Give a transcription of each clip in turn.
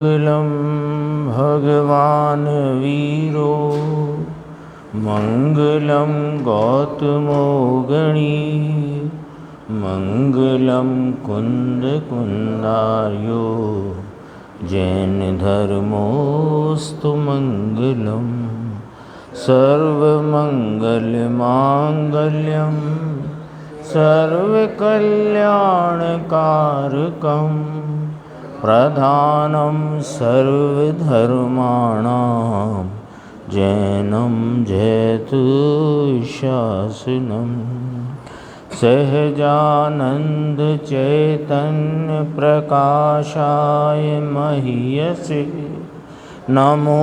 मंगलम भगवान वीरो मंगलम गौतमो गणी मंगलम कुंद कुंदार्यो जैन धर्मोस्तु मंगलम सर्वमंगल मांगल्यम सर्वकल्याणकारकम प्रधानं सर्वधर्माणां जैनं जयतु शासनं सहजानंद चैतन्य प्रकाशाय महीयसे नमो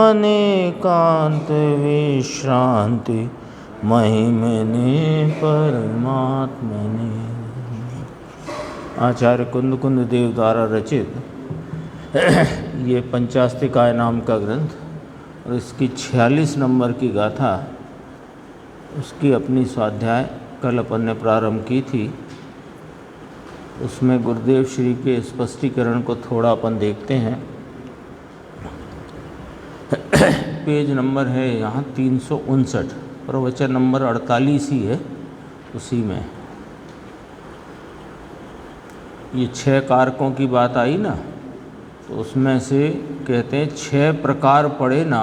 अनेकांत विश्रांति महिमने परमात्मने। आचार्य कुंद कुंद देव द्वारा रचित ये पंचास्तिकाय नाम का ग्रंथ और इसकी 46 नंबर की गाथा, उसकी अपनी स्वाध्याय कल अपन ने प्रारंभ की थी। उसमें गुरुदेव श्री के स्पष्टीकरण को थोड़ा अपन देखते हैं। पेज नंबर है यहाँ 359, प्रवचन नंबर 48 ही है उसी में। ये 6 कारकों की बात आई ना, तो उसमें से कहते हैं 6 प्रकार पड़े ना,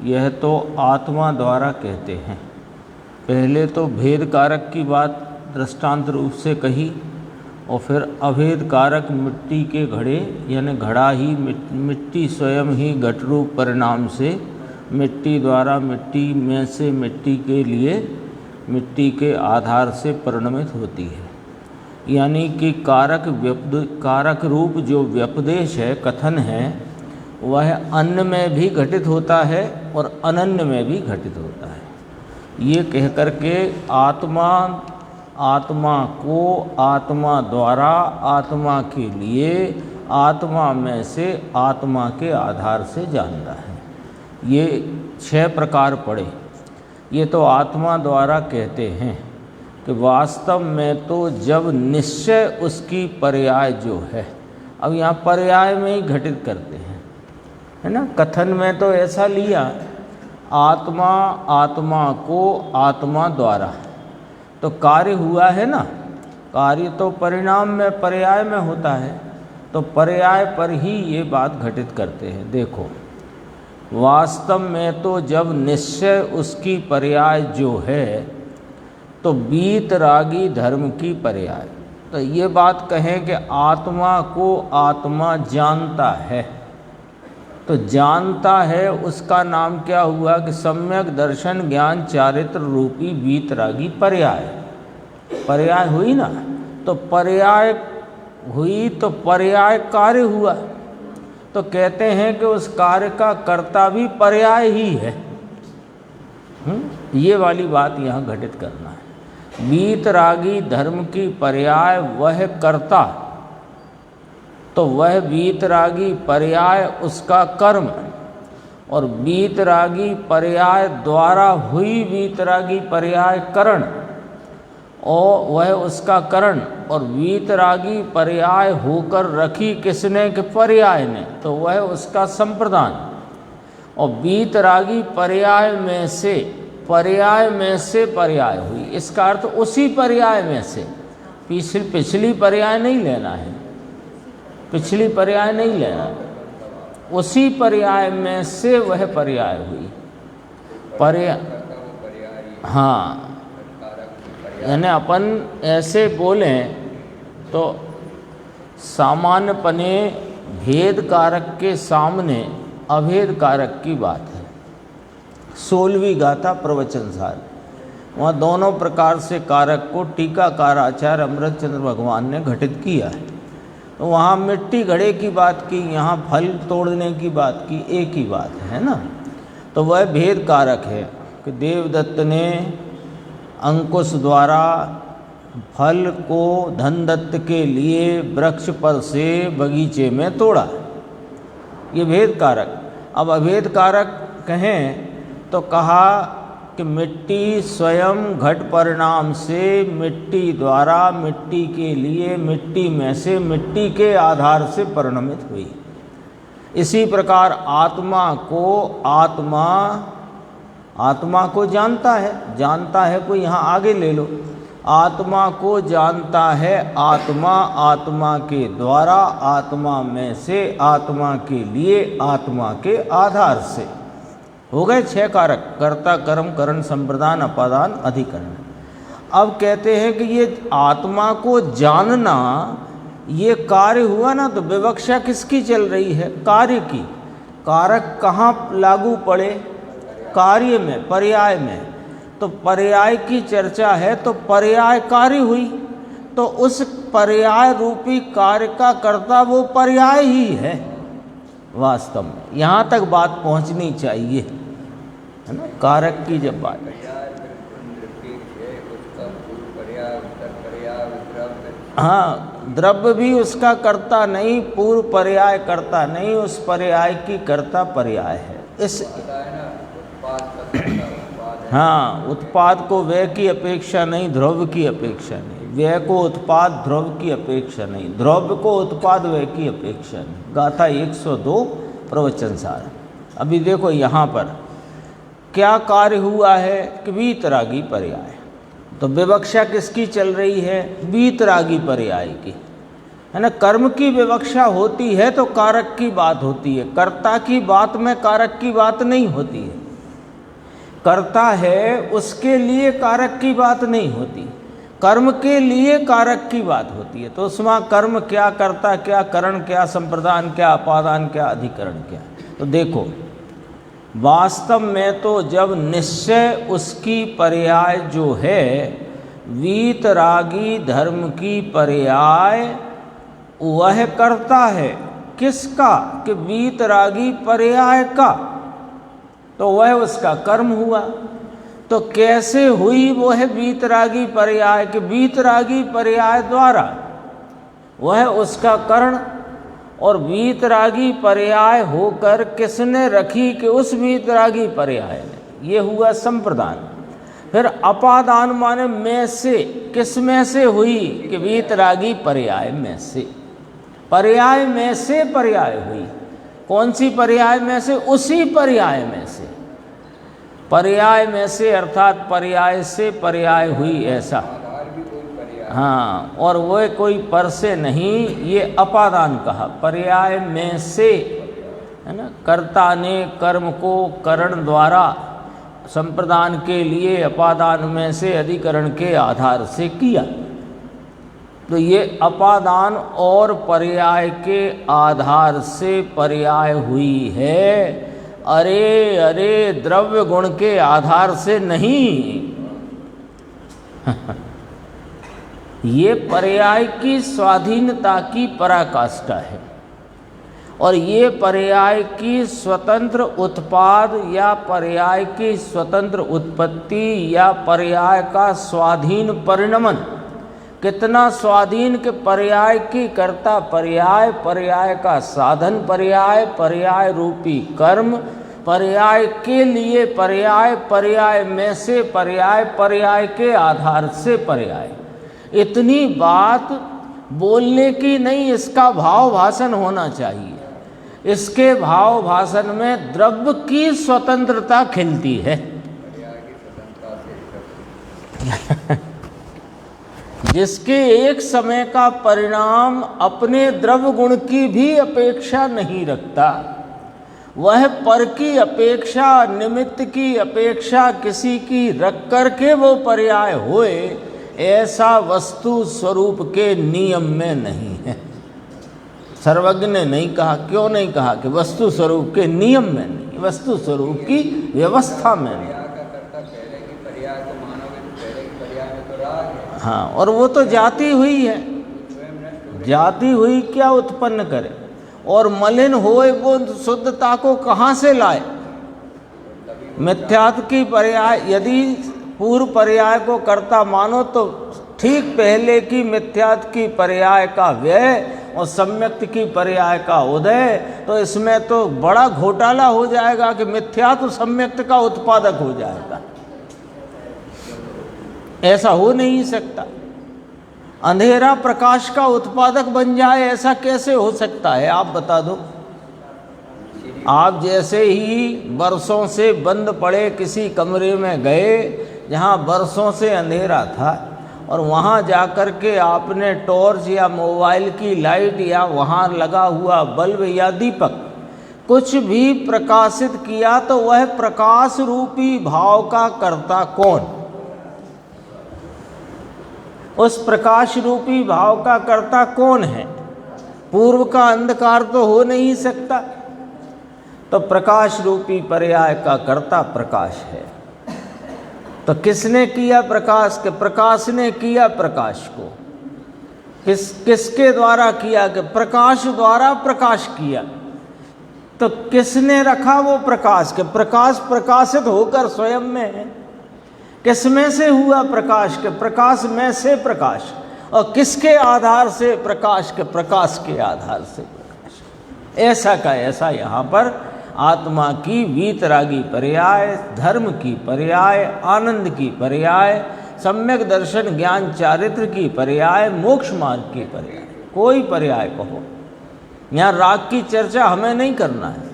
यह तो आत्मा द्वारा कहते हैं। पहले तो भेद कारक की बात दृष्टांत रूप से कही और फिर अभेद कारक मिट्टी के घड़े, यानी घड़ा ही मिट्टी स्वयं ही घट रूप परिणाम से मिट्टी द्वारा मिट्टी में से मिट्टी के लिए मिट्टी के आधार से परिणमित होती है। यानी कि कारक रूप जो व्यपदेश है, कथन है, वह अन्न में भी घटित होता है और अनन्य में भी घटित होता है। ये कह कर के आत्मा को आत्मा द्वारा आत्मा के लिए आत्मा में से आत्मा के आधार से जानता है। ये 6 प्रकार पड़े। ये तो आत्मा द्वारा कहते हैं कि वास्तव में तो जब निश्चय उसकी पर्याय जो है, अब यहाँ पर्याय में ही घटित करते हैं, है ना। कथन में तो ऐसा लिया, आत्मा को आत्मा द्वारा, तो कार्य हुआ है ना। कार्य तो परिणाम में पर्याय में होता है, तो पर्याय पर ही ये बात घटित करते हैं। देखो, वास्तव में तो जब निश्चय उसकी पर्याय जो है, तो वीतरागी धर्म की पर्याय। तो ये बात कहें कि आत्मा को आत्मा जानता है, तो जानता है उसका नाम क्या हुआ कि सम्यक दर्शन ज्ञान चारित्र रूपी वीतरागी पर्याय। पर्याय हुई ना, तो पर्याय हुई तो पर्याय कार्य हुआ, तो कहते हैं कि उस कार्य का कर्ता भी पर्याय ही है। ये वाली बात यहाँ घटित करना है। वीतरागी धर्म की पर्याय वह कर्ता, तो वह वीतरागी पर्याय उसका कर्म, और वीतरागी पर्याय द्वारा हुई वीतरागी पर्याय करण, और वह उसका करण, और वीतरागी पर्याय होकर रखी किसने के पर्याय ने, तो वह उसका संप्रदान। और वीतरागी पर्याय में से पर्याय हुई, इसका अर्थ उसी पर्याय में से। पिछली पर्याय नहीं लेना है, पिछली पर्याय नहीं लेना, उसी पर्याय में से वह पर्याय हुई। हाँ, यानी अपन ऐसे बोलें तो सामान्यपने भेद कारक के सामने अभेद कारक की बात है। 16वीं गाथा प्रवचन सार, वहाँ दोनों प्रकार से कारक को टीकाकार आचार्य अमृतचंद्र भगवान ने घटित किया है। तो वहाँ मिट्टी घड़े की बात की, यहाँ फल तोड़ने की बात की, एक ही बात है ना। तो वह भेद कारक है कि देवदत्त ने अंकुश द्वारा फल को धनदत्त के लिए वृक्ष पर से बगीचे में तोड़ा, ये भेद कारक। अब अभेद कारक कहें तो कहा कि मिट्टी स्वयं घट परिणाम से मिट्टी द्वारा मिट्टी के लिए मिट्टी में से मिट्टी के आधार से परिणमित हुई। इसी प्रकार आत्मा को जानता है कोई, यहाँ आगे ले लो, आत्मा को जानता है आत्मा के द्वारा, आत्मा में से, आत्मा के लिए, आत्मा के आधार से। हो गए 6 कारक, कर्ता, कर्म, करण, संप्रदान, अपादान, अधिकरण। अब कहते हैं कि ये आत्मा को जानना ये कार्य हुआ ना, तो विवक्षा किसकी चल रही है? कार्य की। कारक कहाँ लागू पड़े? कार्य में, पर्याय में। तो पर्याय की चर्चा है, तो पर्याय कार्य हुई, तो उस पर्याय रूपी कार्य का कर्ता वो पर्याय ही है वास्तव में। यहाँ तक बात पहुँचनी चाहिए, है ना? कारक की जब बात है, हाँ, द्रव्य भी उसका कर्ता नहीं, पूर्व पर्याय कर्ता नहीं, उस पर्याय की कर्ता पर्याय है। इस हाँ, उत्पाद को व्यय की अपेक्षा नहीं, द्रव्य की अपेक्षा नहीं, व्यय को उत्पाद, द्रव्य की अपेक्षा नहीं, द्रव्य को उत्पाद, व्यय की अपेक्षा नहीं। गाथा 102 प्रवचन सार। अभी देखो यहाँ पर क्या कार्य हुआ है कि वीतरागी पर्याय, तो विवक्षा किसकी चल रही है? वीतरागी पर्याय की, है ना? कर्म की विवक्षा होती है तो कारक की बात होती है, कर्ता की बात में कारक की बात नहीं होती है। कर्ता है उसके लिए कारक की बात नहीं होती, कर्म के लिए कारक की बात होती है। तो उसमें कर्म क्या, कर्ता क्या, करण क्या, संप्रदान क्या, अपादान क्या, अधिकरण क्या। तो देखो वास्तव में तो जब निश्चय उसकी पर्याय जो है वीतरागी धर्म की पर्याय, वह करता है किसका? कि वीतरागी पर्याय का, तो वह उसका कर्म हुआ। तो कैसे हुई वो है वीतरागी पर्याय? कि वीतरागी पर्याय द्वारा वह उसका कर्ण, और वीतरागी पर्याय होकर किसने रखी? कि उस वीतरागी पर्याय ने। ये हुआ संप्रदान। फिर अपादान माने में से, किस में से हुई? कि वीतरागी पर्याय में से, पर्याय में से पर्याय हुई। कौन सी पर्याय में से? उसी पर्याय में से, पर्याय में से अर्थात पर्याय से पर्याय हुई, ऐसा। हाँ, और वह कोई पर से नहीं, ये अपादान कहा, पर्याय में से, है ना? कर्ता ने कर्म को करण द्वारा संप्रदान के लिए अपादान में से अधिकरण के आधार से किया। तो ये अपादान और पर्याय के आधार से पर्याय हुई है, अरे द्रव्य गुण के आधार से नहीं। ये पर्याय की स्वाधीनता की पराकाष्ठा है, और ये पर्याय की स्वतंत्र उत्पाद या पर्याय की स्वतंत्र उत्पत्ति या पर्याय का स्वाधीन परिणमन। कितना स्वाधीन के पर्याय की कर्ता पर्याय, पर्याय का साधन पर्याय, पर्याय रूपी कर्म, पर्याय के लिए पर्याय, पर्याय में से पर्याय, पर्याय के आधार से पर्याय। इतनी बात बोलने की नहीं, इसका भाव भाषण होना चाहिए। इसके भाव भाषण में द्रव्य की स्वतंत्रता खिलती है। जिसके एक समय का परिणाम अपने द्रव्य गुण की भी अपेक्षा नहीं रखता, वह पर की अपेक्षा, निमित्त की अपेक्षा किसी की रख करके वो पर्याय होए, ऐसा वस्तु स्वरूप के नियम में नहीं है। सर्वज्ञ ने नहीं कहा। क्यों नहीं कहा? कि वस्तु स्वरूप के नियम में नहीं, वस्तु स्वरूप की व्यवस्था में नहीं। हाँ, और वो तो जाती हुई है, जाती हुई क्या उत्पन्न करे, और मलिन होए वो शुद्धता को कहाँ से लाए? मिथ्यात्व की पर्याय, यदि पूर्व पर्याय को कर्ता मानो तो ठीक पहले की मिथ्यात्व की पर्याय का व्यय और सम्यक्त की पर्याय का उदय, तो इसमें तो बड़ा घोटाला हो जाएगा कि मिथ्यात्व सम्यक्त का उत्पादक हो जाएगा। ऐसा हो नहीं सकता। अंधेरा प्रकाश का उत्पादक बन जाए, ऐसा कैसे हो सकता है? आप बता दो। आप जैसे ही बरसों से बंद पड़े किसी कमरे में गए जहाँ बरसों से अंधेरा था, और वहाँ जाकर के आपने टॉर्च या मोबाइल की लाइट या वहाँ लगा हुआ बल्ब या दीपक कुछ भी प्रकाशित किया, तो वह प्रकाश रूपी भाव का कर्ता कौन? उस प्रकाश रूपी भाव का कर्ता कौन है? पूर्व का अंधकार तो हो नहीं सकता, तो प्रकाश रूपी पर्याय का कर्ता प्रकाश है। तो किसने किया प्रकाश के? प्रकाश ने किया प्रकाश को। किसके द्वारा किया? कि प्रकाश द्वारा प्रकाश किया। तो किसने रखा वो प्रकाश के? प्रकाश प्रकाशित होकर स्वयं में है। किस में से हुआ प्रकाश के? प्रकाश में से प्रकाश। और किसके आधार से प्रकाश के? प्रकाश के आधार से प्रकाश। ऐसा का ऐसा यहाँ पर आत्मा की वीतरागी पर्याय, धर्म की पर्याय, आनंद की पर्याय, सम्यक दर्शन ज्ञान चारित्र की पर्याय, मोक्ष मार्ग की पर्याय, कोई पर्याय कहो। यहाँ राग की चर्चा हमें नहीं करना है,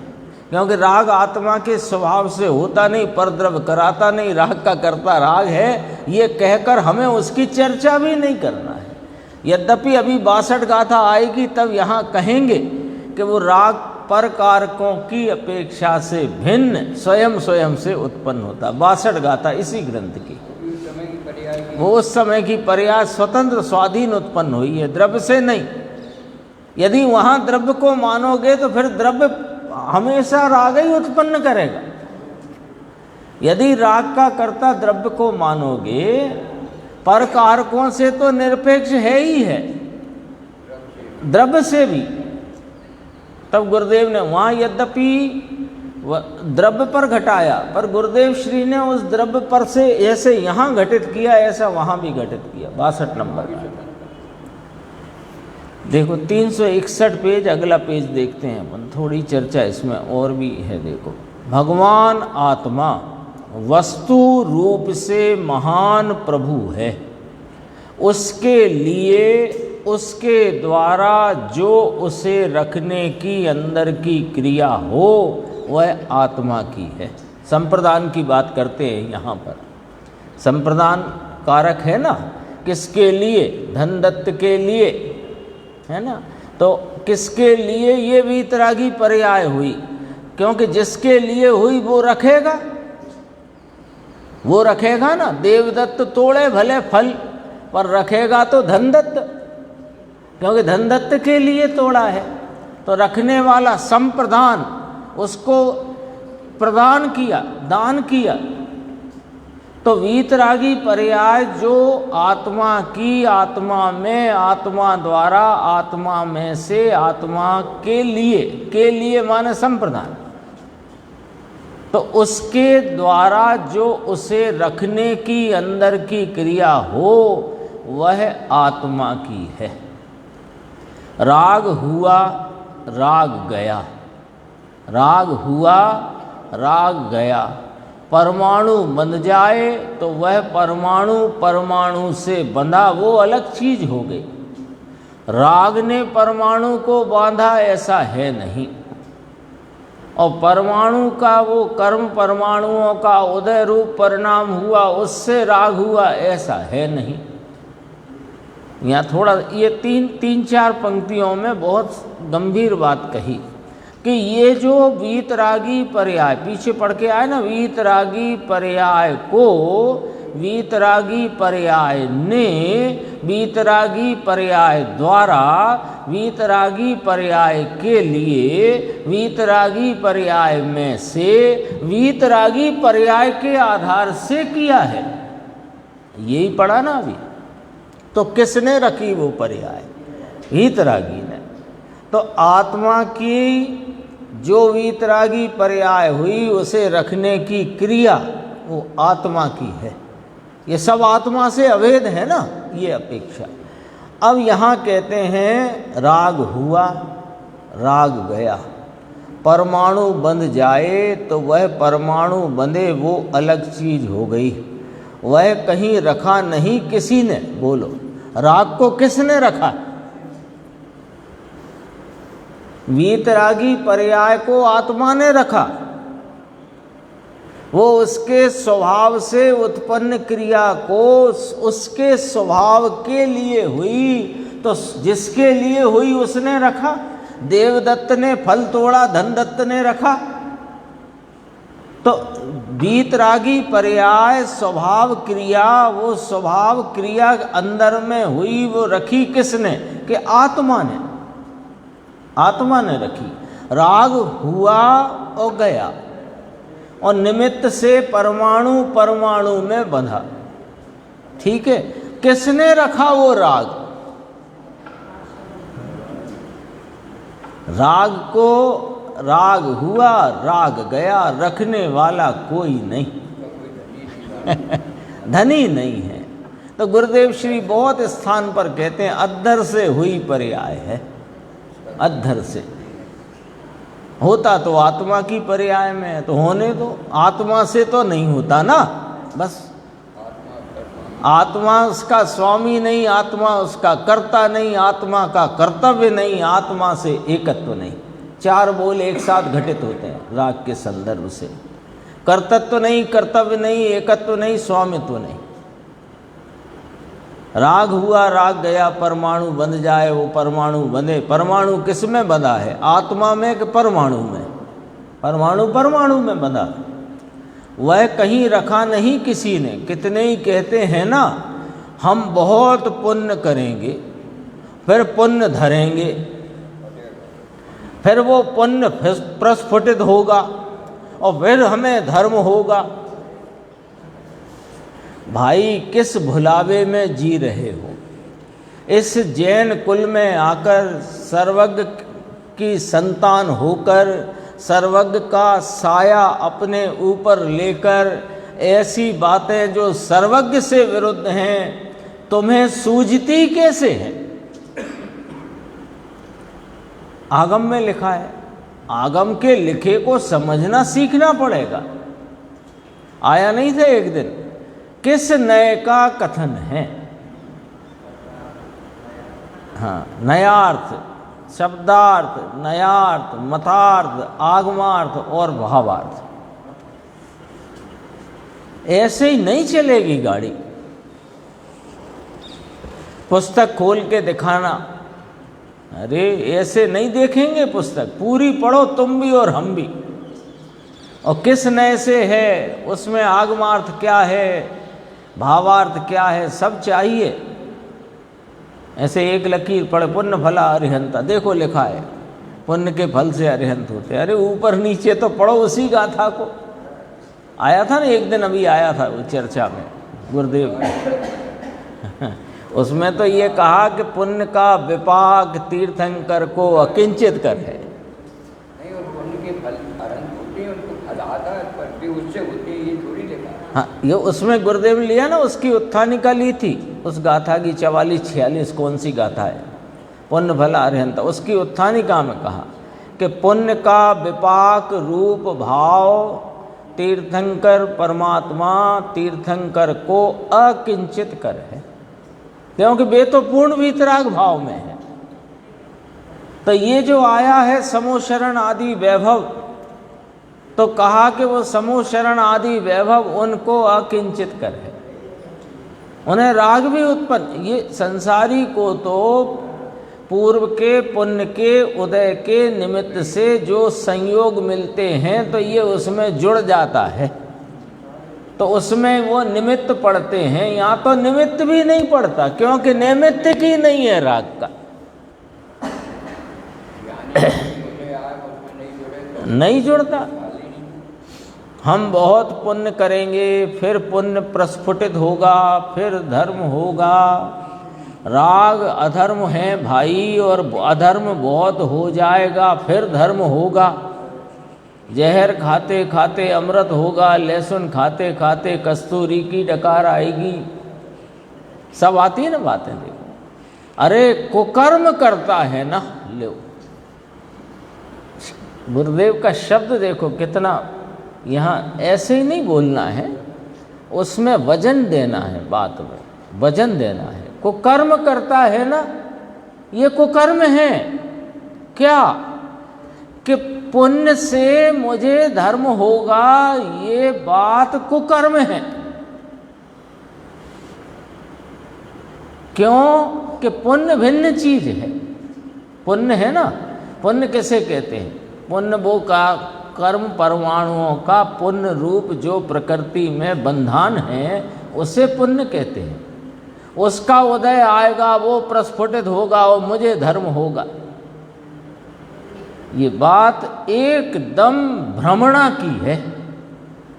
क्योंकि राग आत्मा के स्वभाव से होता नहीं, परद्रव्य कराता नहीं, राग का कर्ता राग है, ये कहकर हमें उसकी चर्चा भी नहीं करना है। यद्यपि अभी 62 गाथा आएगी तब यहाँ कहेंगे कि वो राग पर कारकों की अपेक्षा से भिन्न स्वयं स्वयं से उत्पन्न होता। 62 गाथा इसी ग्रंथ की। वो उस समय की पर्याय स्वतंत्र स्वाधीन उत्पन्न हुई है, द्रव्य से नहीं। यदि वहाँ द्रव्य को मानोगे तो फिर द्रव्य हमेशा राग ही उत्पन्न करेगा। यदि राग का कर्ता द्रव्य को मानोगे, पर कारकों से तो निरपेक्ष है ही है, द्रव्य से भी। तब गुरुदेव ने वहाँ यद्यपि द्रव्य पर घटाया, पर गुरुदेव श्री ने उस द्रव्य पर से ऐसे यहाँ घटित किया, ऐसा वहाँ भी घटित किया। 62 नंबर का देखो, 361 पेज, अगला पेज देखते हैं अपन। थोड़ी चर्चा इसमें और भी है। देखो, भगवान आत्मा वस्तु रूप से महान प्रभु है, उसके लिए उसके द्वारा जो उसे रखने की अंदर की क्रिया हो वह आत्मा की है। संप्रदान की बात करते हैं यहाँ पर। संप्रदान कारक है ना, किसके लिए? धनदत्त के लिए, है ना। तो किसके लिए ये वीतरागी पर्याय हुई? क्योंकि जिसके लिए हुई वो रखेगा, वो रखेगा ना। देवदत्त तोड़े भले फल, पर रखेगा तो धनदत्त, क्योंकि धनदत्त के लिए तोड़ा है। तो रखने वाला संप्रदान, उसको प्रदान किया, दान किया। तो वीतरागी पर्याय जो आत्मा की, आत्मा में, आत्मा द्वारा, आत्मा में से, आत्मा के लिए माने संप्रदान। तो उसके द्वारा जो उसे रखने की अंदर की क्रिया हो वह आत्मा की है। राग हुआ, राग गया, राग हुआ, राग गया। परमाणु बंध जाए तो वह परमाणु परमाणु से बंधा, वो अलग चीज हो गई। राग ने परमाणु को बांधा ऐसा है नहीं, और परमाणु का वो कर्म परमाणुओं का उदय रूप परिणाम हुआ, उससे राग हुआ ऐसा है नहीं। यहाँ थोड़ा ये तीन चार पंक्तियों में बहुत गंभीर बात कही कि ये जो वीतरागी पर्याय पीछे पढ़ के आए ना, वीतरागी पर्याय को वीतरागी पर्याय ने वीतरागी पर्याय द्वारा वीतरागी पर्याय के लिए वीतरागी पर्याय में से वीतरागी पर्याय के आधार से किया है। यही पढ़ा ना अभी। तो किसने रखी वो पर्याय? वीतरागी ने। तो आत्मा की जो वीतरागी पर्याय हुई उसे रखने की क्रिया वो आत्मा की है। ये सब आत्मा से अभेद है ना, ये अपेक्षा। अब यहाँ कहते हैं राग हुआ, राग गया। परमाणु बंध जाए तो वह परमाणु बंधे वो अलग चीज हो गई, वह कहीं रखा नहीं किसी ने। बोलो, राग को किसने रखा? वीतरागी पर्याय को आत्मा ने रखा, वो उसके स्वभाव से उत्पन्न क्रिया को उसके स्वभाव के लिए हुई, तो जिसके लिए हुई उसने रखा। देवदत्त ने फल तोड़ा, धनदत्त ने रखा। तो वीतरागी पर्याय स्वभाव क्रिया, वो स्वभाव क्रिया अंदर में हुई, वो रखी किसने? कि आत्मा ने, आत्मा ने रखी। राग हुआ और गया, और निमित्त से परमाणु परमाणु में बंधा। ठीक है, किसने रखा वो राग? राग को, राग हुआ, राग गया, रखने वाला कोई नहीं धनी नहीं है। तो गुरुदेव श्री बहुत स्थान पर कहते हैं अद्धर से हुई पर्याय है। अद्धर से होता तो आत्मा की पर्याय में है, तो होने दो। आत्मा से तो नहीं होता ना, बस आत्मा उसका स्वामी नहीं, आत्मा उसका कर्ता नहीं, आत्मा का कर्तव्य नहीं, आत्मा से एकत्व नहीं। चार बोल एक साथ घटित होते हैं राग के संदर्भ से। कर्तत्व नहीं, कर्तव्य नहीं, एकत्व नहीं, स्वामित्व नहीं। राग हुआ, राग गया, परमाणु बंध जाए, वो परमाणु बंधे। परमाणु किस में बंधा है? आत्मा में कि परमाणु में? परमाणु परमाणु में बंधा। वह कहीं रखा नहीं किसी ने। कितने ही कहते हैं ना, हम बहुत पुण्य करेंगे, फिर पुण्य धरेंगे, फिर वो पुण्य प्रस्फुटित होगा और फिर हमें धर्म होगा। भाई किस भुलावे में जी रहे हो? इस जैन कुल में आकर, सर्वज्ञ की संतान होकर, सर्वज्ञ का साया अपने ऊपर लेकर, ऐसी बातें जो सर्वज्ञ से विरुद्ध हैं, तुम्हें सूझती कैसे हैं? आगम में लिखा है, आगम के लिखे को समझना सीखना पड़ेगा। आया नहीं था एक दिन, किस नए का कथन है? हाँ, नयार्थ, शब्दार्थ, नयार्थ, मतार्थ, आगमार्थ और भावार्थ। ऐसे ही नहीं चलेगी गाड़ी। पुस्तक खोल के दिखाना, अरे ऐसे नहीं देखेंगे पुस्तक। पूरी पढ़ो तुम भी और हम भी। और किस नए से है, उसमें आगमार्थ क्या है, भावार्थ क्या है, सब चाहिए। ऐसे एक लकीर पढ़े, पुण्य फला अरिहंता, देखो लिखा है पुण्य के फल से अरिहंत होते। अरे ऊपर नीचे तो पढ़ो उसी गाथा को। आया था ना एक दिन, अभी आया था वो चर्चा में गुरुदेव उसमें तो ये कहा कि पुण्य का विपाक तीर्थंकर को अकिंचित कर है। नहीं, और पुण्य के फल अनंत होते हैं, उनको फल आता है, पर भी उससे होते हैं, ये थोड़ी देखा। हाँ, ये उसमें गुरुदेव ने लिया ना, उसकी उत्थानिका ली थी, उस गाथा की 44-46 कौन सी गाथा है, पुण्य फल अरिहंत, उसकी उत्थानिका में कहा कि पुण्य का विपाक रूप भाव तीर्थंकर परमात्मा तीर्थंकर को अकिंचित कर है, क्योंकि वे तो पूर्ण वीतराग भाव में है। तो ये जो आया है समोशरण आदि वैभव, तो कहा कि वो समोशरण आदि वैभव उनको अकिंचित कर है, उन्हें राग भी उत्पन्न। ये संसारी को तो पूर्व के पुण्य के उदय के निमित्त से जो संयोग मिलते हैं, तो ये उसमें जुड़ जाता है, तो उसमें वो निमित्त पड़ते हैं। यहाँ तो निमित्त भी नहीं पड़ता, क्योंकि नैमित्तिक ही नहीं है राग का नहीं जुड़ता। हम बहुत पुण्य करेंगे, फिर पुण्य प्रस्फुटित होगा, फिर धर्म होगा। राग अधर्म है भाई, और अधर्म बहुत हो जाएगा, फिर धर्म होगा। जहर खाते खाते अमृत होगा, लहसुन खाते खाते कस्तूरी की डकार आएगी। सब आती है ना बातें, देखो। अरे कुकर्म करता है ना, लो गुरुदेव का शब्द देखो कितना, यहाँ ऐसे ही नहीं बोलना है, उसमें वजन देना है, बात में वजन देना है। कुकर्म करता है ना, ये कुकर्म है क्या? कि पुण्य से मुझे धर्म होगा, ये बात कुकर्म है। क्यों कि पुण्य भिन्न चीज है। पुण्य है ना, पुण्य किसे कहते हैं? पुण्य वो का कर्म परमाणुओं का पुण्य रूप जो प्रकृति में बंधन है उसे पुण्य कहते हैं। उसका उदय आएगा, वो प्रस्फुटित होगा, वो मुझे धर्म होगा। ये बात एकदम भ्रमणा की है,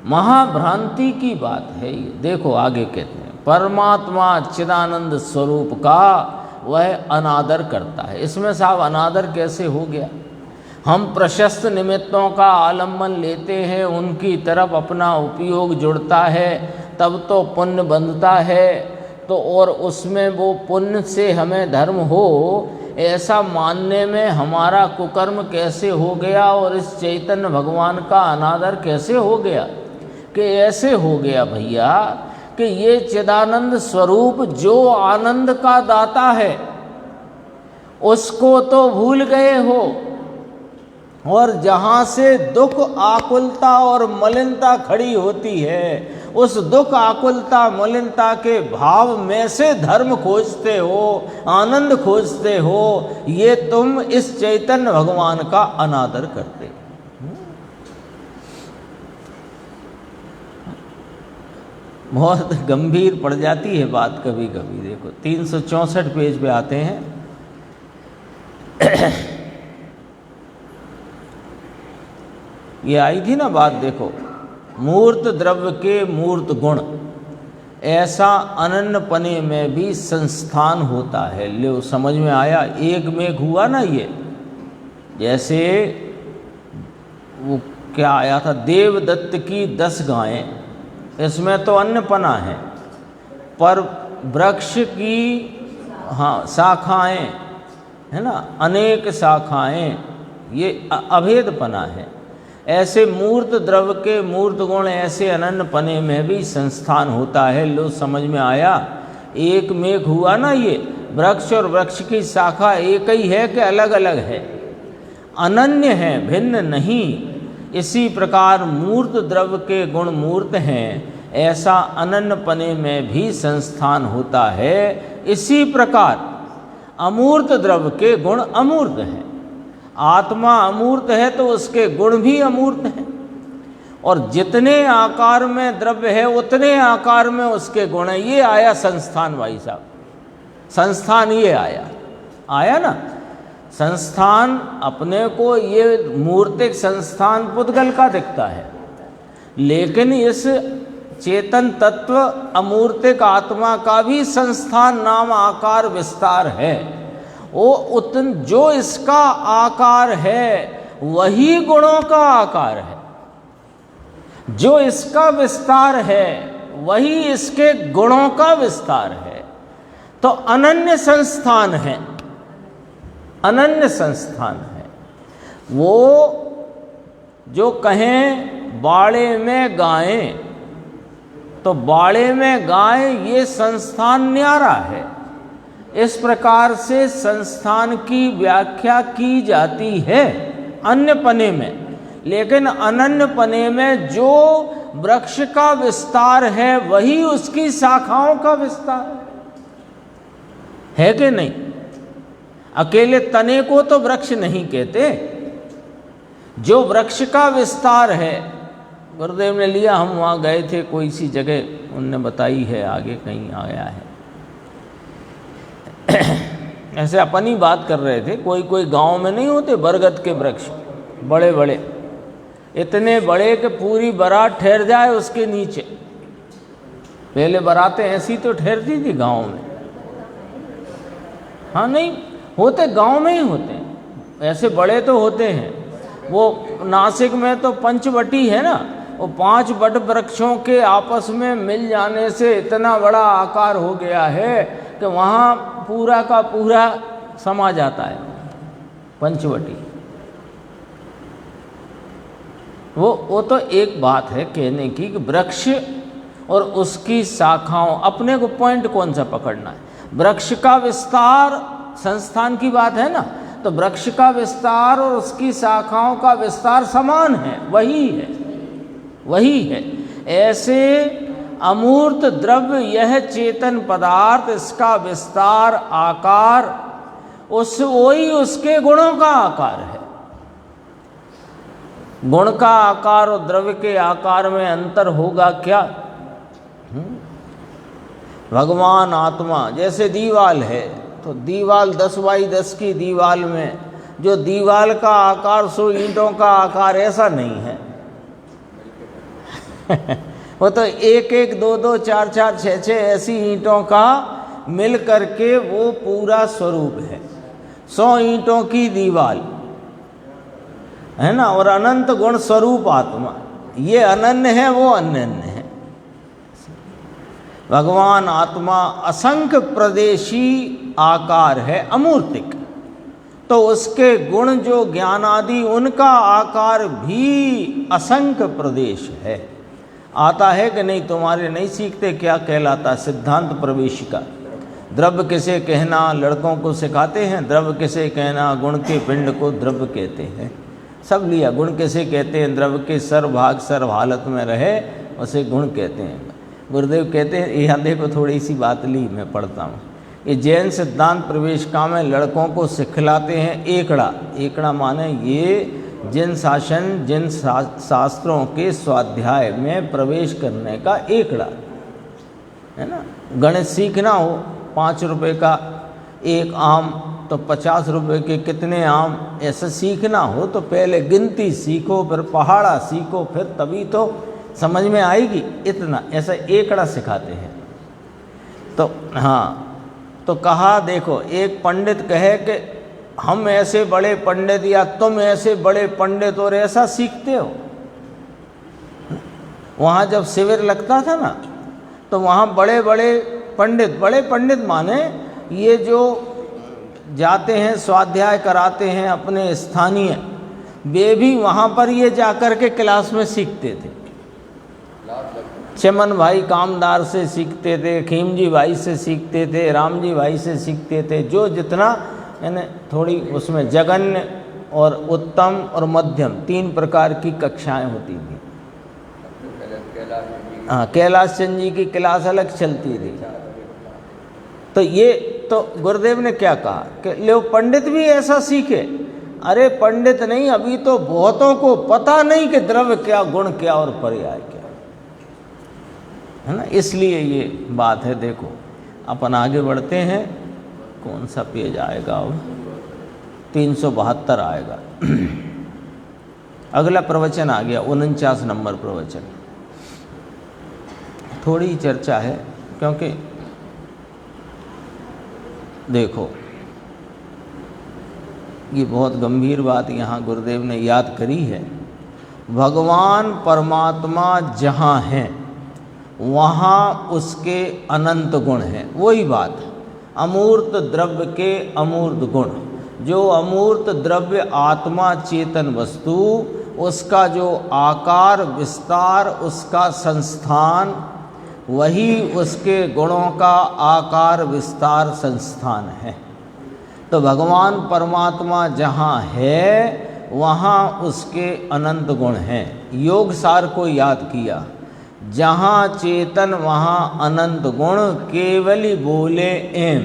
महाभ्रांति की बात है ये। देखो आगे कहते हैं, परमात्मा चिदानंद स्वरूप का वह अनादर करता है। इसमें साहब अनादर कैसे हो गया? हम प्रशस्त निमित्तों का आलम्बन लेते हैं, उनकी तरफ अपना उपयोग जुड़ता है, तब तो पुण्य बंधता है। तो और उसमें वो पुण्य से हमें धर्म हो, ऐसा मानने में हमारा कुकर्म कैसे हो गया? और इस चैतन्य भगवान का अनादर कैसे हो गया? कि ऐसे हो गया भैया कि ये चिदानंद स्वरूप जो आनंद का दाता है उसको तो भूल गए हो, और जहाँ से दुख आकुलता और मलिनता खड़ी होती है, उस दुख आकुलता मलिनता के भाव में से धर्म खोजते हो, आनंद खोजते हो। ये तुम इस चैतन्य भगवान का अनादर करते हो। बहुत गंभीर पड़ जाती है बात कभी कभी। देखो 364 पेज पे आते हैं। ये आई थी ना बात, देखो, मूर्त द्रव्य के मूर्त गुण, ऐसा अनन्यपने में भी संस्थान होता है। लो समझ में आया? एक मेघ हुआ ना ये, जैसे वो क्या आया था, देवदत्त की 10 गायें, इसमें तो अन्नपना है, पर वृक्ष की शाखाएं है ना, अनेक शाखाएं, ये अभेदपना है। ऐसे मूर्त द्रव्य के मूर्त गुण ऐसे अनन्यपने में भी संस्थान होता है। लो समझ में आया? एक मेघ हुआ ना ये, वृक्ष और वृक्ष की शाखा एक ही है कि अलग अलग है? अनन्य है, भिन्न नहीं। इसी प्रकार मूर्त द्रव्य के गुण मूर्त हैं, ऐसा अनन्यपने में भी संस्थान होता है। इसी प्रकार अमूर्त द्रव्य के गुण अमूर्त हैं। आत्मा अमूर्त है तो उसके गुण भी अमूर्त हैं, और जितने आकार में द्रव्य है उतने आकार में उसके गुण हैं। ये आया संस्थान भाई साहब, संस्थान ये आया ना। संस्थान अपने को ये मूर्तिक संस्थान पुद्गल का दिखता है, लेकिन इस चेतन तत्व अमूर्तिक आत्मा का भी संस्थान नाम आकार विस्तार है। वो जो इसका आकार है वही गुणों का आकार है, जो इसका विस्तार है वही इसके गुणों का विस्तार है। तो अनन्य संस्थान है, अनन्य संस्थान है। वो जो कहें बाड़े में गायें, तो बाड़े में गाय ये संस्थान न्यारा है। इस प्रकार से संस्थान की व्याख्या की जाती है अन्यपने में, लेकिन अनन्यपने में जो वृक्ष का विस्तार है वही उसकी शाखाओं का विस्तार है कि नहीं? अकेले तने को तो वृक्ष नहीं कहते, जो वृक्ष का विस्तार है। गुरुदेव ने लिया, हम वहाँ गए थे कोई सी जगह, उनने बताई है, आगे कहीं आया है। ऐसे अपन ही बात कर रहे थे, कोई गांव में नहीं होते बरगद के वृक्ष बड़े बड़े, इतने बड़े कि पूरी बारात ठहर जाए उसके नीचे। पहले बारातें ऐसी तो ठहरती थी गांव में। हाँ नहीं होते, गांव में ही होते हैं, ऐसे बड़े तो होते हैं। वो नासिक में तो पंचवटी है ना, वो 5 बट वृक्षों के आपस में मिल जाने से इतना बड़ा आकार हो गया है कि वहाँ पूरा का पूरा समा जाता है पंचवटी। वो तो एक बात है कहने की कि वृक्ष और उसकी शाखाओं, अपने को पॉइंट कौन सा पकड़ना है? वृक्ष का विस्तार संस्थान की बात है ना, तो वृक्ष का विस्तार और उसकी शाखाओं का विस्तार समान है, वही है, वही है। ऐसे अमूर्त द्रव्य यह चेतन पदार्थ, इसका विस्तार आकार वही उसके गुणों का आकार है। गुण का आकार और द्रव्य के आकार में अंतर होगा क्या? भगवान आत्मा जैसे दीवाल है, तो दीवाल 10 बाई 10 की दीवाल में जो दीवाल का आकार सो ईंटों का आकार ऐसा नहीं है। वो तो 1 1 2 2 4 4 6 6 ऐसी ईंटों का मिल करके वो पूरा स्वरूप है। 100 ईंटों की दीवाल है ना, और अनंत गुण स्वरूप आत्मा, ये अनन्य है, वो अनन्य है। भगवान आत्मा असंख्य प्रदेशी आकार है, अमूर्तिक, तो उसके गुण जो ज्ञान आदि उनका आकार भी असंख्य प्रदेश है। आता है कि नहीं? तुम्हारे नहीं सीखते क्या कहलाता सिद्धांत प्रवेशिका? द्रव्य किसे कहना लड़कों को सिखाते हैं, द्रव्य किसे कहना, गुण के पिंड को द्रव्य कहते हैं, सब लिया। गुण किसे कहते हैं? द्रव्य के सर्वभाग सर्व हालत में रहे उसे गुण कहते हैं। गुरुदेव कहते हैं, यहाँ देखो थोड़ी सी बात ली, मैं पढ़ता हूँ। ये जैन सिद्धांत प्रवेशिका में लड़कों को सिखलाते हैं एकड़ा। एकड़ा माने ये जिन शास्त्रों के स्वाध्याय में प्रवेश करने का एकड़ा है ना। गणित सीखना हो 5 रुपए का एक आम, तो 50 रुपए के कितने आम, ऐसा सीखना हो तो पहले गिनती सीखो, फिर पहाड़ा सीखो, फिर तभी तो समझ में आएगी। इतना ऐसा एकड़ा सिखाते हैं। तो हाँ, तो कहा देखो, एक पंडित कहे कि हम ऐसे बड़े पंडित या तुम ऐसे बड़े पंडित, और ऐसा सीखते हो। वहाँ जब शिविर लगता था ना, तो वहाँ बड़े पंडित माने ये जो जाते हैं स्वाध्याय कराते हैं अपने स्थानीय, वे भी वहाँ पर ये जाकर के क्लास में सीखते थे। चमन भाई कामदार से सीखते थे, खीमजी भाई से सीखते थे, रामजी भाई से सीखते थे। जो जितना यानी थोड़ी उसमें जघन्य और उत्तम और मध्यम 3 प्रकार की कक्षाएं होती थी। हाँ, कैलाश चंद जी की क्लास अलग चलती थी। तो ये तो गुरुदेव ने क्या कहा कि लो पंडित भी ऐसा सीखे। अरे पंडित नहीं, अभी तो बहुतों को पता नहीं कि द्रव्य क्या, गुण क्या और पर्याय क्या है ना। इसलिए ये बात है। देखो अपन आगे बढ़ते हैं। कौन सा पेज आएगा अब? 372 आएगा। अगला प्रवचन आ गया, 49 नंबर प्रवचन। थोड़ी चर्चा है क्योंकि देखो ये बहुत गंभीर बात यहाँ गुरुदेव ने याद करी है। भगवान परमात्मा जहाँ हैं वहाँ उसके अनंत गुण हैं। वही बात है, अमूर्त द्रव्य के अमूर्त गुण। जो अमूर्त द्रव्य आत्मा चेतन वस्तु, उसका जो आकार विस्तार, उसका संस्थान, वही उसके गुणों का आकार विस्तार संस्थान है। तो भगवान परमात्मा जहाँ है वहाँ उसके अनंत गुण हैं। योग सार को याद किया, जहाँ चेतन वहाँ अनंत गुण, केवली बोले एम।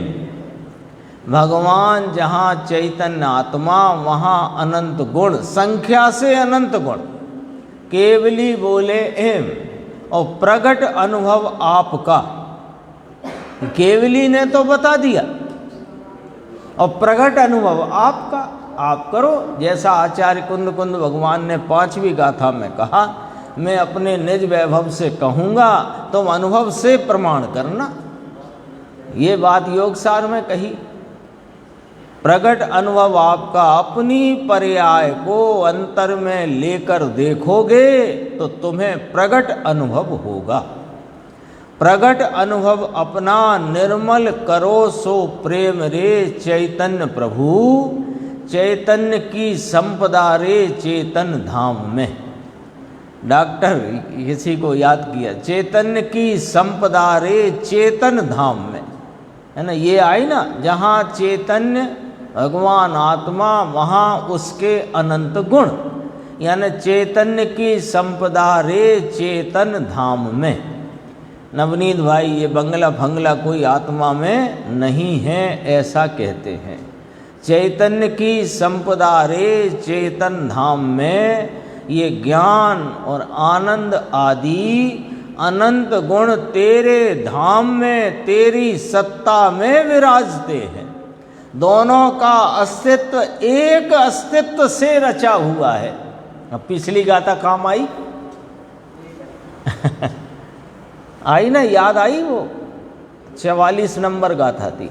भगवान जहाँ चैतन्य आत्मा वहाँ अनंत गुण, संख्या से अनंत गुण, केवली बोले एम। और प्रगट अनुभव आपका, केवली ने तो बता दिया, और प्रगट अनुभव आपका, आप करो। जैसा आचार्य कुंद भगवान ने 5वीं गाथा में कहा, मैं अपने निज वैभव से कहूँगा, तुम अनुभव से प्रमाण करना। ये बात योगसार में कही। प्रगट अनुभव आपका, अपनी पर्याय को अंतर में लेकर देखोगे तो तुम्हें प्रगट अनुभव होगा। प्रगट अनुभव अपना निर्मल करो सो प्रेम रे चैतन्य प्रभु, चैतन्य की संपदा रे चेतन धाम में। डॉक्टर किसी को याद किया, चैतन्य की संपदा रे चेतन धाम में, है ना। ये आई ना, जहाँ चैतन्य भगवान आत्मा, वहाँ उसके अनंत गुण, यानी चैतन्य की संपदा रे चेतन धाम में। नवनीत भाई, ये बंगला फंगला कोई आत्मा में नहीं है, ऐसा कहते हैं। चैतन्य की संपदा रे चेतन धाम में ये ज्ञान और आनंद आदि अनंत गुण तेरे धाम में, तेरी सत्ता में विराजते हैं। दोनों का अस्तित्व एक अस्तित्व से रचा हुआ है। अब पिछली गाथा काम आई आई ना, याद आई? वो 44 नंबर गाथा थी,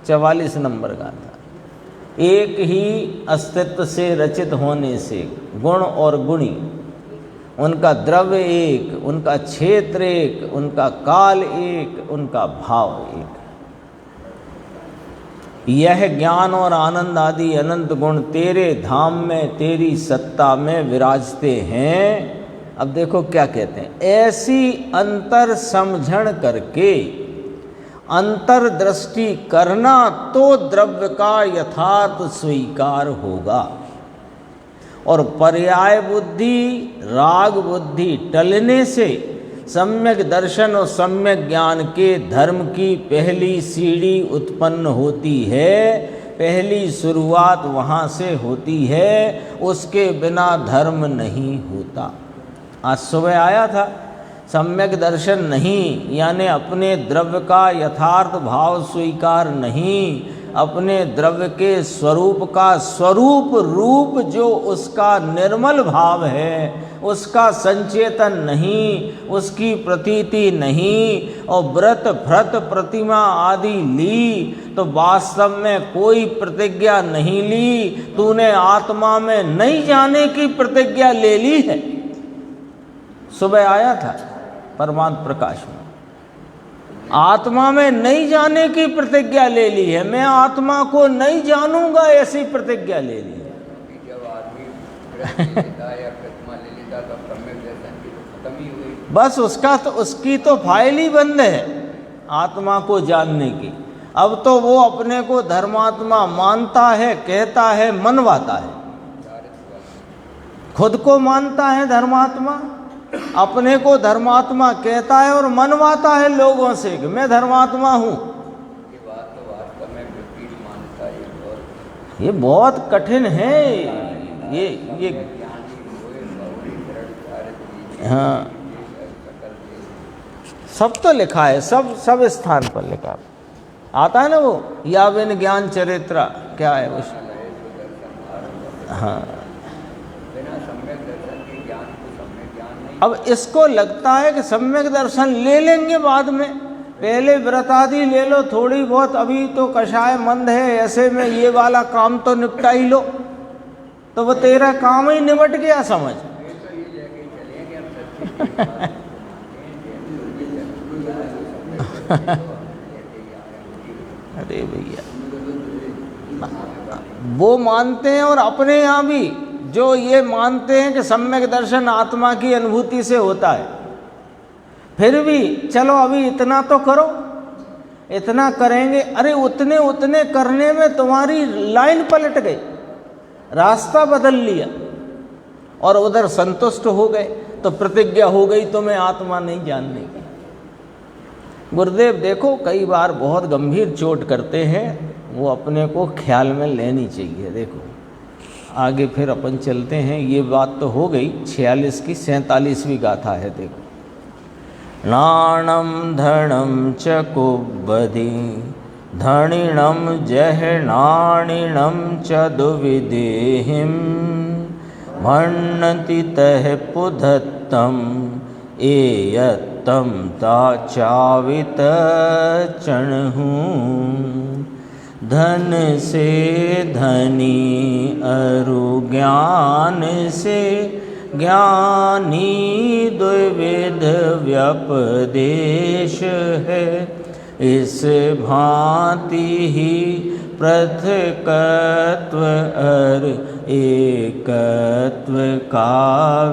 44 नंबर गाथा। एक ही अस्तित्व से रचित होने से गुण और गुणी, उनका द्रव्य एक, उनका क्षेत्र एक, उनका काल एक, उनका भाव एक। यह ज्ञान और आनंद आदि अनंत गुण तेरे धाम में, तेरी सत्ता में विराजते हैं। अब देखो क्या कहते हैं, ऐसी अंतर समझण करके अंतर्दृष्टि करना तो द्रव्य का यथार्थ स्वीकार होगा, और पर्याय बुद्धि राग बुद्धि टलने से सम्यक दर्शन और सम्यक ज्ञान के धर्म की पहली सीढ़ी उत्पन्न होती है। पहली शुरुआत वहाँ से होती है, उसके बिना धर्म नहीं होता। आज सुबह आया था, सम्यक दर्शन नहीं, यानी अपने द्रव्य का यथार्थ भाव स्वीकार नहीं, अपने द्रव्य के स्वरूप का स्वरूप रूप जो उसका निर्मल भाव है, उसका संचेतन नहीं, उसकी प्रतीति नहीं, और व्रत भ्रत प्रतिमा आदि ली तो वास्तव में कोई प्रतिज्ञा नहीं ली, तूने आत्मा में नहीं जाने की प्रतिज्ञा ले ली है। सुबह आया था परमात्म प्रकाश में, आत्मा में नहीं जाने की प्रतिज्ञा ले ली है, मैं आत्मा को नहीं जानूंगा ऐसी प्रतिज्ञा ले ली है। जब आदमी लेता या प्रतिमा ले लेता तो सम्यक दर्शन की तो खत्म ही हुई। बस उसकी तो फाइल ही बंद है आत्मा को जानने की। अब तो वो अपने को धर्मात्मा मानता है, कहता है, मनवाता है, खुद को मानता है धर्मात्मा, अपने को धर्मात्मा कहता है और मनवाता है लोगों से कि मैं धर्मात्मा हूँ। ये बात तो वास्तव में विपरीत मानता है, ये बहुत कठिन है। ये हाँ, सब तो लिखा है, सब स्थान पर लिखा है। आता है ना वो, या बिन ज्ञान चरित्र, क्या है उस, हाँ। अब इसको लगता है कि सम्यक दर्शन ले लेंगे बाद में, पहले व्रत आदि ले लो थोड़ी बहुत, अभी तो कषाय मंद है, ऐसे में ये वाला काम तो निपटा ही लो, तो वो तेरा काम ही निपट गया समझ। अरे भैया, वो मानते हैं, और अपने यहाँ भी जो ये मानते हैं कि सम्यक दर्शन आत्मा की अनुभूति से होता है, फिर भी चलो अभी इतना तो करो, इतना करेंगे। अरे उतने करने में तुम्हारी लाइन पलट गई, रास्ता बदल लिया और उधर संतुष्ट हो गए, तो प्रतिज्ञा हो गई तुम्हें आत्मा नहीं जानने की। गुरुदेव देखो कई बार बहुत गंभीर चोट करते हैं, वो अपने को ख्याल में लेनी चाहिए। देखो आगे फिर अपन चलते हैं, ये बात तो हो गई 46 की 47वीं गाथा है। देखो, नाणम धनम च कुब्बधि धनिणम जहनाणिणम च दुविदेहिम भण्णति तह पुधत्तम एयत्तम ताचावित चणहू। धन से धनी अरु ज्ञान से ज्ञानी द्विविध व्यपदेश है। इस भांति ही पृथकत्व और एकत्व का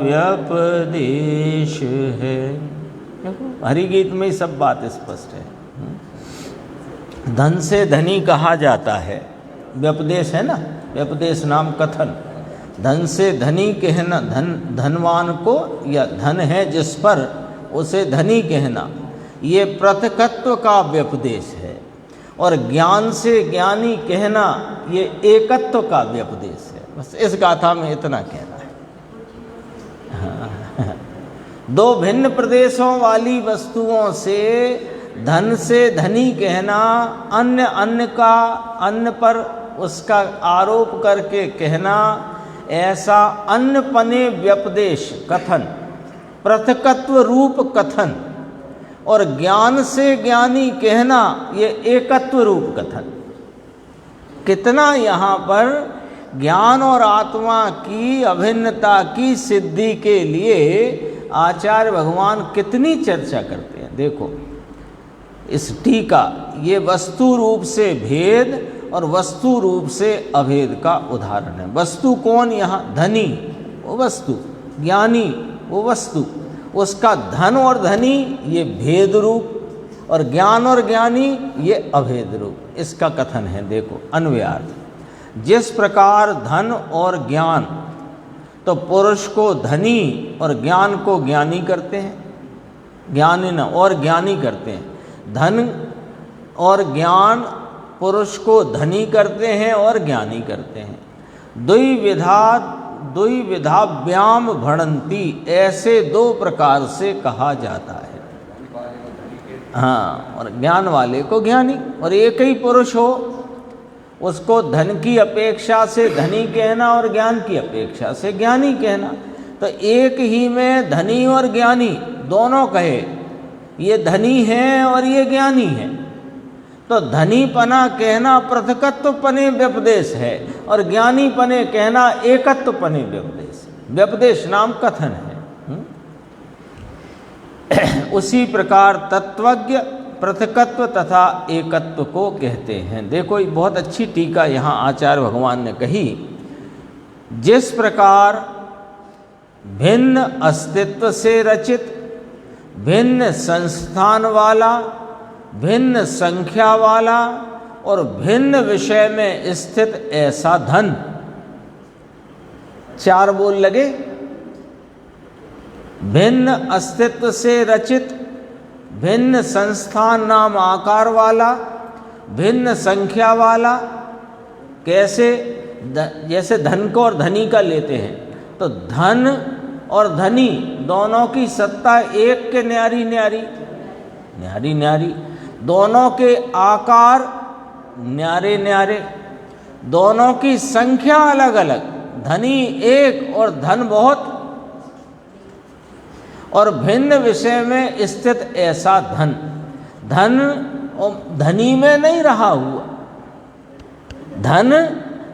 व्यपदेश है। हरिगीत में सब बात स्पष्ट है। धन से धनी कहा जाता है, व्यपदेश है ना, व्यपदेश नाम कथन। धन से धनी कहना, धनवान को, या धन है जिस पर उसे धनी कहना, ये पृथकत्व का व्यपदेश है। और ज्ञान से ज्ञानी कहना ये एकत्व का व्यपदेश है। बस इस गाथा में इतना कहना है। हाँ। दो भिन्न प्रदेशों वाली वस्तुओं से धन से धनी कहना, अन्य अन्य का अन्य पर उसका आरोप करके कहना, ऐसा अन्य पने व्यपदेश कथन, पृथकत्व रूप कथन, और ज्ञान से ज्ञानी कहना ये एकत्व रूप कथन। कितना यहाँ पर ज्ञान और आत्मा की अभिन्नता की सिद्धि के लिए आचार्य भगवान कितनी चर्चा करते हैं। देखो इस टीका, ये वस्तु रूप से भेद और वस्तु रूप से अभेद का उदाहरण है। वस्तु कौन यहाँ? धनी वो वस्तु, ज्ञानी वो वस्तु। उसका धन और धनी ये भेद रूप, और ज्ञान और ज्ञानी ये अभेद रूप। इसका कथन है, देखो अन्वयार्थ। जिस प्रकार धन और ज्ञान तो पुरुष को धनी और ज्ञान को ज्ञानी करते हैं, ज्ञानी न और ज्ञानी करते हैं। धन और ज्ञान पुरुष को धनी करते हैं और ज्ञानी करते हैं। द्विविधाभ्याम भणन्ति, ऐसे दो प्रकार से कहा जाता है। हाँ, और ज्ञान वाले को ज्ञानी, और एक ही पुरुष हो उसको धन की अपेक्षा से धनी कहना और ज्ञान की अपेक्षा से ज्ञानी कहना। तो एक ही में धनी और ज्ञानी दोनों कहे, ये धनी है और ये ज्ञानी है, तो धनी पना कहना पृथकत्व पने व्यपदेश है, और ज्ञानी पने कहना एकत्व पने व्यपदेश। व्यपदेश नाम कथन है। उसी प्रकार तत्वज्ञ पृथकत्व तथा एकत्व को कहते हैं। देखो ये बहुत अच्छी टीका यहाँ आचार्य भगवान ने कही। जिस प्रकार भिन्न अस्तित्व से रचित, भिन्न संस्थान वाला, भिन्न संख्या वाला और भिन्न विषय में स्थित ऐसा धन, चार बोल लगे। भिन्न अस्तित्व से रचित, भिन्न संस्थान नाम आकार वाला, भिन्न संख्या वाला। कैसे? जैसे धन को और धनी का लेते हैं, तो धन और धनी दोनों की सत्ता एक के न्यारी न्यारी, न्यारी न्यारी। दोनों के आकार न्यारे न्यारे, दोनों की संख्या अलग अलग, धनी एक और धन बहुत, और भिन्न विषय में स्थित ऐसा धन। धन और धनी में नहीं रहा हुआ, धन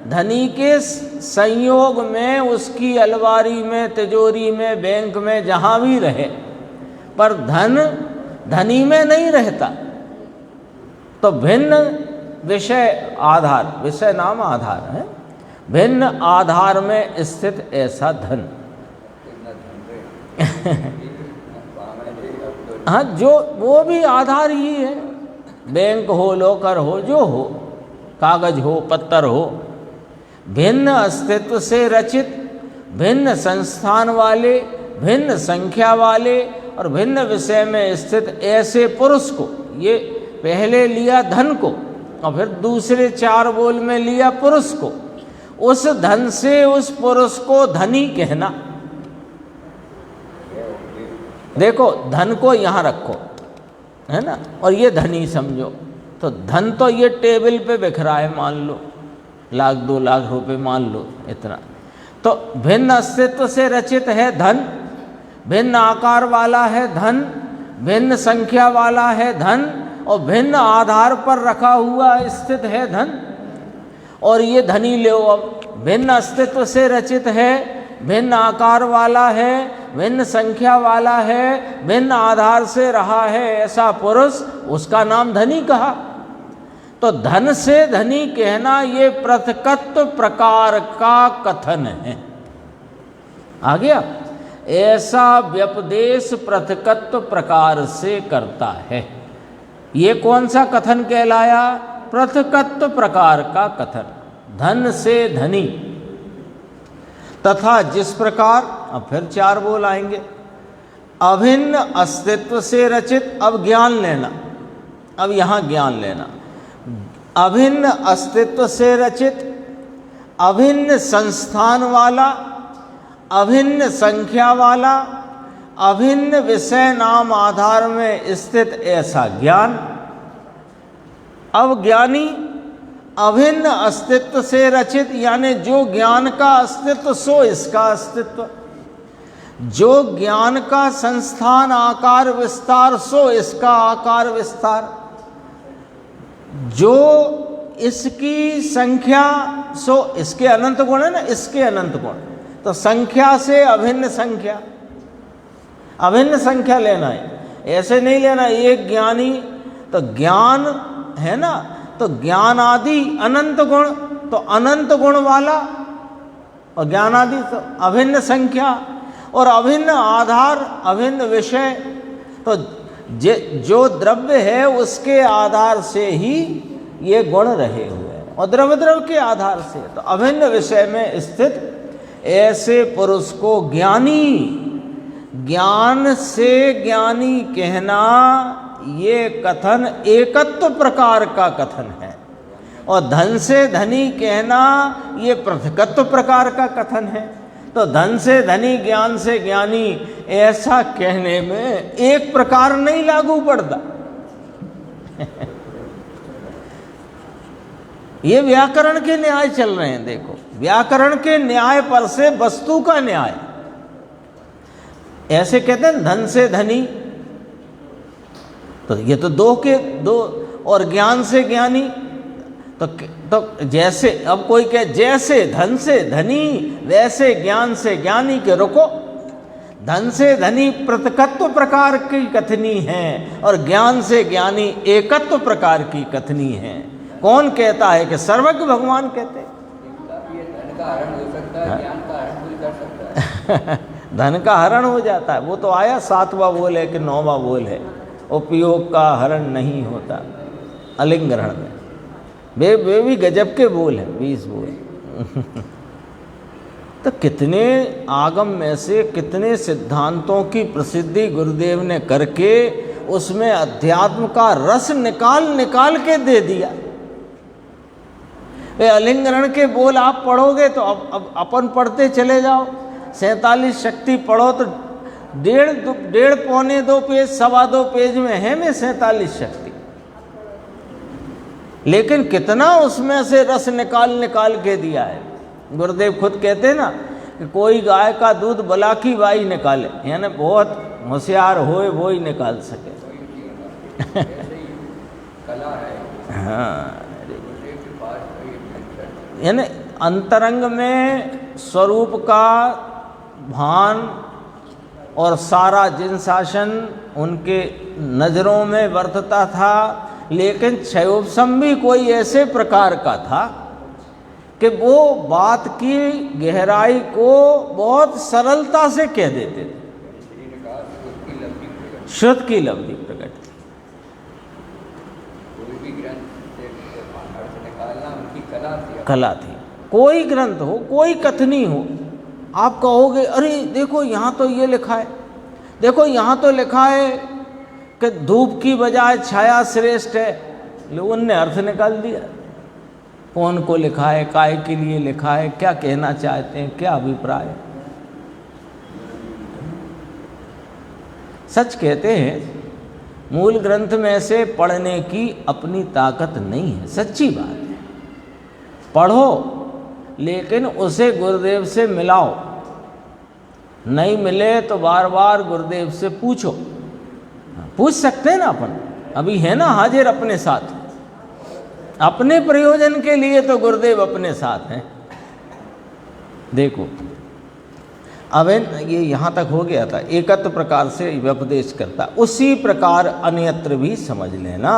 धनी के संयोग में, उसकी अलमारी में, तिजोरी में, बैंक में, जहाँ भी रहे, पर धन धनी में नहीं रहता। तो भिन्न विषय आधार, विषय नाम आधार है, भिन्न आधार में स्थित ऐसा धन। हाँ, जो वो भी आधार ही है, बैंक हो, लॉकर हो, जो हो, कागज हो, पत्थर हो। भिन्न अस्तित्व से रचित, भिन्न संस्थान वाले, भिन्न संख्या वाले और भिन्न विषय में स्थित ऐसे पुरुष को, ये पहले लिया धन को और फिर दूसरे चार बोल में लिया पुरुष को। उस धन से उस पुरुष को धनी कहना। देखो धन को यहाँ रखो, है ना, और ये धनी समझो। तो धन तो ये टेबल पे बिखरा है, मान लो 1,00,000 2,00,000 रुपए मान लो इतना। तो भिन्न अस्तित्व से रचित है धन, भिन्न आकार वाला है धन, भिन्न संख्या वाला है धन, और भिन्न आधार पर रखा हुआ स्थित है धन। और ये धनी ले, अब भिन्न अस्तित्व से रचित है, भिन्न आकार वाला है, भिन्न संख्या वाला है, भिन्न आधार से रहा है ऐसा पुरुष, उसका नाम धनी कहा। तो धन से धनी कहना ये पृथकत्व प्रकार का कथन है। आ गया? ऐसा व्यपदेश पृथकत्व प्रकार से करता है। ये कौन सा कथन कहलाया? पृथकत्व प्रकार का कथन। धन से धनी, तथा जिस प्रकार, अब फिर 4 बोल आएंगे, अभिन्न अस्तित्व से रचित, अब ज्ञान लेना, अब यहाँ ज्ञान लेना, अभिन्न अस्तित्व से रचित, अभिन्न संस्थान वाला, अभिन्न संख्या वाला, अभिन्न विषय नाम आधार में स्थित ऐसा ज्ञान। अब ज्ञानी अभिन्न अस्तित्व से रचित, यानी जो ज्ञान का अस्तित्व सो इसका अस्तित्व, जो ज्ञान का संस्थान आकार विस्तार सो इसका आकार विस्तार, जो इसकी संख्या सो इसके अनंत गुण है ना, इसके अनंत गुण, तो संख्या से अभिन्न संख्या, अभिन्न संख्या लेना है, ऐसे नहीं लेना एक ज्ञानी तो ज्ञान है ना, तो ज्ञान आदि अनंत गुण, तो अनंत गुण वाला, और ज्ञान आदि तो अभिन्न संख्या और अभिन्न आधार, अभिन्न विषय, तो जो द्रव्य है उसके आधार से ही ये गुण रहे हुए हैं, और द्रव्य के आधार से, तो अभिन्न विषय में स्थित ऐसे पुरुष को ज्ञानी, ज्ञान से ज्ञानी कहना, ये कथन एकत्व प्रकार का कथन है, और धन से धनी कहना ये पृथकत्व प्रकार का कथन है। तो धन से धनी, ज्ञान से ज्ञानी, ऐसा कहने में एक प्रकार नहीं लागू पड़ता। ये व्याकरण के न्याय चल रहे हैं, देखो व्याकरण के न्याय पर से वस्तु का न्याय। ऐसे कहते हैं धन से धनी, तो ये तो दो के दो, और ज्ञान से ज्ञानी, तो जैसे अब कोई कहे जैसे धन से धनी वैसे ज्ञान से ज्ञानी, के रुको, धन से धनी पृथकत्व प्रकार की कथनी है और ज्ञान से ज्ञानी एकत्व प्रकार की कथनी है। कौन कहता है कि सर्वज्ञ भगवान कहते? ये धन का हरण हो सकता है, ज्ञान का हरण कोई कर सकता है। धन का हरण हो जाता है, वो तो आया 7वां बोल है कि 9वां बोल है, उपयोग का हरण नहीं होता अलिंग ग्रहण में। वे भी गजब के बोल हैं, 20 बोल। तो कितने आगम में से कितने सिद्धांतों की प्रसिद्धि गुरुदेव ने करके उसमें अध्यात्म का रस निकाल निकाल के दे दिया। वे अलिंगरण के बोल आप पढ़ोगे तो अब अपन पढ़ते चले जाओ, 47 शक्ति पढ़ो तो डेढ़ पौने 2 पेज, 2.25 पेज में है में 47 शक्ति, लेकिन कितना उसमें से रस निकाल निकाल के दिया है। गुरुदेव खुद कहते हैं ना कि कोई गाय का दूध बला की बाई निकाले, यानी बहुत होशियार होए वो ही निकाल सके। कला है। हाँ, यानी अंतरंग में स्वरूप का भान और सारा जिन शासन उनके नज़रों में वर्तता था, लेकिन क्षयोपशम भी कोई ऐसे प्रकार का था कि वो बात की गहराई को बहुत सरलता से कह देते थे। शुद्ध की लब्धि प्रकट थी। कोई भी ग्रंथ से अर्थ निकालना उनकी कला थी। कोई ग्रंथ हो, कोई कथनी हो, आप कहोगे अरे देखो यहाँ तो ये लिखा है, देखो यहाँ तो लिखा है कि धूप की बजाय छाया श्रेष्ठ है, लोगों ने अर्थ निकाल दिया। कौन को लिखा है, काय के लिए लिखा है, क्या कहना चाहते हैं, क्या अभिप्राय है। सच कहते हैं मूल ग्रंथ में से पढ़ने की अपनी ताकत नहीं है, सच्ची बात है। पढ़ो लेकिन उसे गुरुदेव से मिलाओ, नहीं मिले तो बार बार गुरुदेव से पूछो। पूछ सकते हैं ना अपन, अभी है ना हाजिर अपने साथ, अपने प्रयोजन के लिए तो गुरुदेव अपने साथ हैं। देखो अब ये यहाँ तक हो गया था, एकत्व प्रकार से व्यपदेश करता, उसी प्रकार अन्यत्र भी समझ लेना।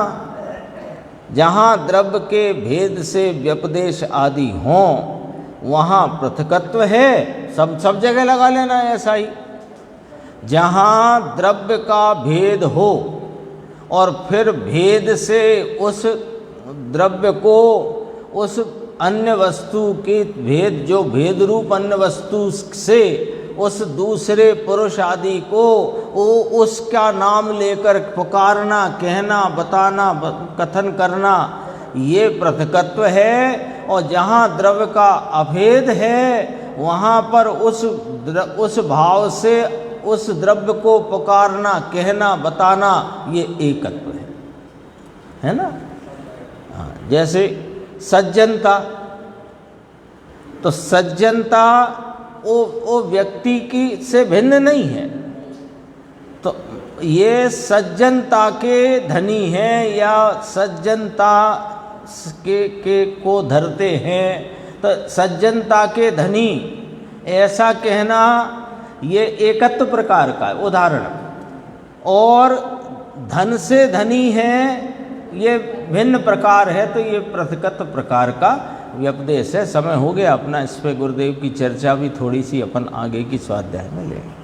जहाँ द्रव्य के भेद से व्यपदेश आदि हों वहाँ पृथकत्व है, सब जगह लगा लेना है ऐसा ही। जहाँ द्रव्य का भेद हो और फिर भेद से उस द्रव्य को, उस अन्य वस्तु के भेद, जो भेद रूप अन्य वस्तु से उस दूसरे पुरुष आदि को वो उसका नाम लेकर पुकारना, कहना, बताना, कथन करना, ये पृथकत्व है। और जहाँ द्रव्य का अभेद है वहाँ पर उस भाव से उस द्रव्य को पुकारना, कहना, बताना, ये एकत्व है ना। हाँ, जैसे सज्जनता, तो सज्जनता वो व्यक्ति की से भिन्न नहीं है, तो ये सज्जनता के धनी हैं या सज्जनता के को धरते हैं, तो सज्जनता के धनी ऐसा कहना ये एकत्व प्रकार का है उदाहरण। और धन से धनी है ये भिन्न प्रकार है, तो ये पृथकत्व प्रकार का व्यपदेश है। समय हो गया अपना, इस पे गुरुदेव की चर्चा भी थोड़ी सी अपन आगे की स्वाध्याय में लेंगे।